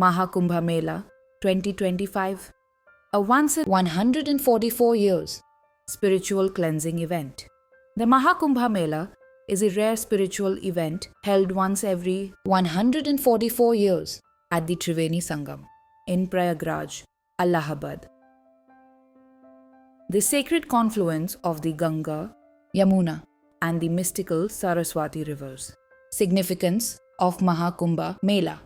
Mahakumbha Mela 2025, a once in 144 years spiritual cleansing event. The Mahakumbha Mela is a rare spiritual event held once every 144 years at the Triveni Sangam in Prayagraj, Allahabad. The sacred confluence of the Ganga, Yamuna, and the mystical Saraswati rivers. Significance of Mahakumbha Mela.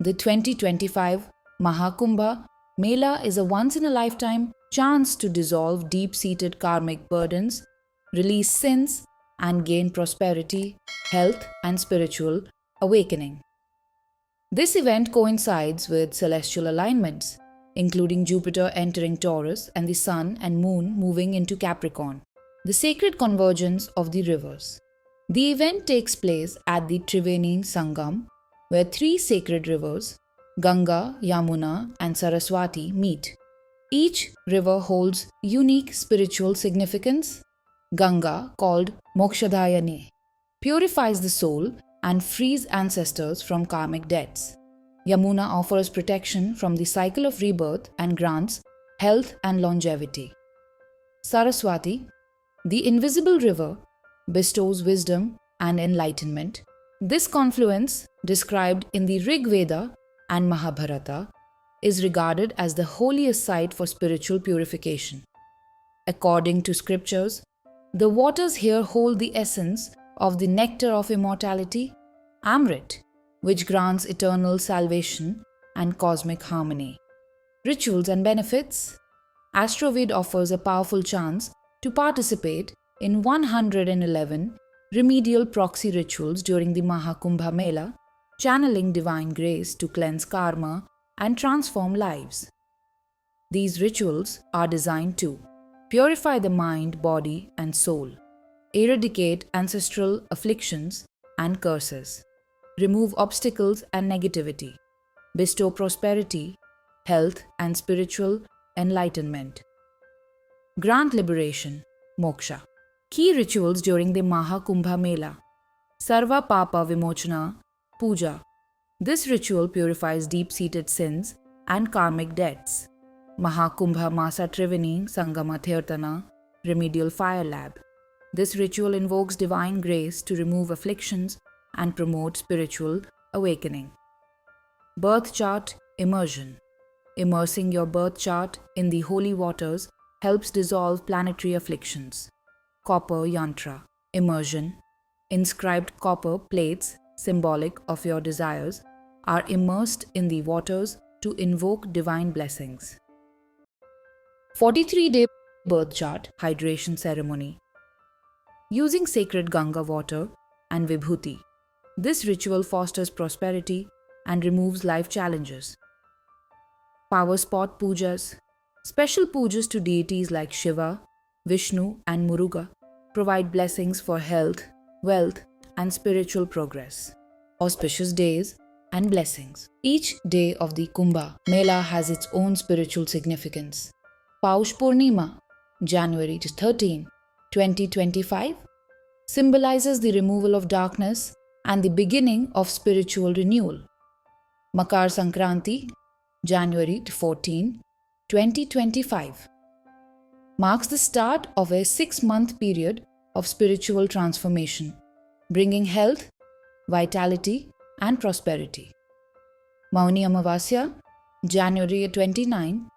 The 2025 Mahakumbha Mela is a once-in-a-lifetime chance to dissolve deep-seated karmic burdens, release sins, and gain prosperity, health, and spiritual awakening. This event coincides with celestial alignments, including Jupiter entering Taurus and the Sun and Moon moving into Capricorn, the sacred convergence of the rivers. The event takes place at the Triveni Sangam, where three sacred rivers, Ganga, Yamuna, and Saraswati, meet. Each river holds unique spiritual significance. Ganga, called Mokshadayane, purifies the soul and frees ancestors from karmic debts. Yamuna offers protection from the cycle of rebirth and grants health and longevity. Saraswati, the invisible river, bestows wisdom and enlightenment. This confluence, described in the Rig Veda and Mahabharata, is regarded as the holiest site for spiritual purification. According to scriptures, the waters here hold the essence of the nectar of immortality, Amrit, which grants eternal salvation and cosmic harmony. Rituals and benefits. Astroved offers a powerful chance to participate in 111 remedial proxy rituals during the Mahakumbha Mela, channeling divine grace to cleanse karma and transform lives. These rituals are designed to purify the mind, body, and soul, eradicate ancestral afflictions and curses, remove obstacles and negativity, bestow prosperity, health, and spiritual enlightenment, grant liberation, moksha. Key rituals during the Mahakumbha Mela. Sarva Papa Vimochana Puja. This ritual purifies deep-seated sins and karmic debts. Mahakumbha Masa Triveni Sangama Tirthana Remedial Fire Lab. This ritual invokes divine grace to remove afflictions and promote spiritual awakening. Birth Chart Immersion. Immersing your birth chart in the holy waters helps dissolve planetary afflictions. Copper Yantra Immersion. Inscribed copper plates, symbolic of your desires, are immersed in the waters to invoke divine blessings. 43-day birth chart hydration ceremony. Using sacred Ganga water and Vibhuti, this ritual fosters prosperity and removes life challenges. Power spot pujas. Special pujas to deities like Shiva, Vishnu, and Muruga provide blessings for health, wealth, and spiritual progress. Auspicious days and blessings. Each day of the Kumbha Mela has its own spiritual significance. Paush Purnima, January 13, 2025, symbolizes the removal of darkness and the beginning of spiritual renewal. Makar Sankranti, January 14, 2025, marks the start of a 6-month period of spiritual transformation, bringing health, vitality, and prosperity. Mauni Amavasya, January 29,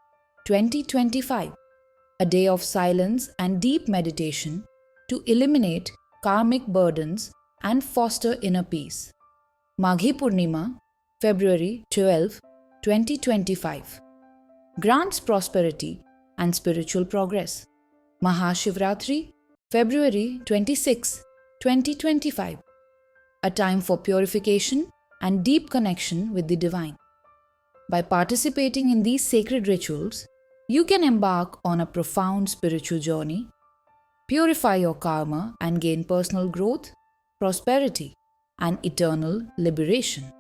2025, a day of silence and deep meditation to eliminate karmic burdens and foster inner peace. Maghi Purnima, February 12, 2025, grants prosperity and spiritual progress. Mahashivratri, February 26, 2025, a time for purification and deep connection with the divine. By participating in these sacred rituals, you can embark on a profound spiritual journey, purify your karma, and gain personal growth, prosperity, and eternal liberation.